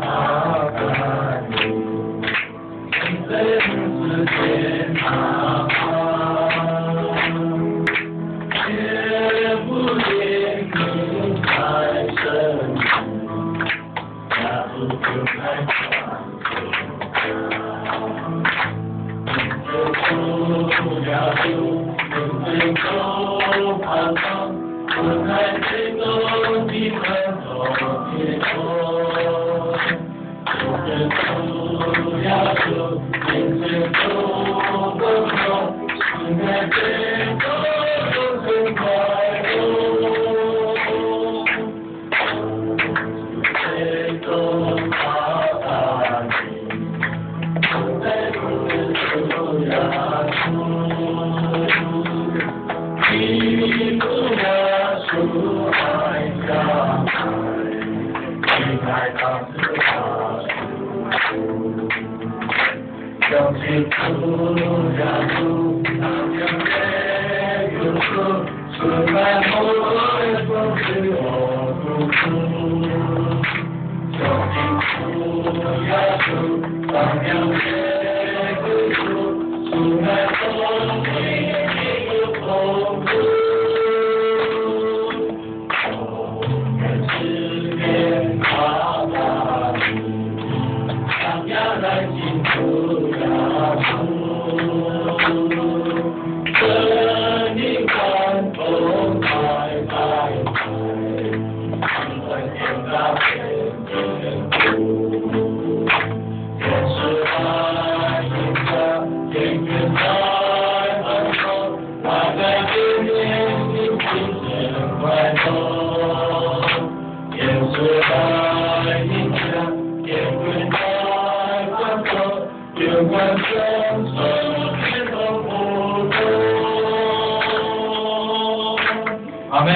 爬山路，人世间茫茫，也不见你在身边，家不就在旁不了路，人走旁旁，我在最后的分头别过。人走了路，人走不走，是在最后很快乐。最后爬爬你，在路走呀你不要说爱呀爱，你爱他是他要去走呀走，那天有个是满目的风是我不出，要去走呀走，那天有个是满目的风是阿门。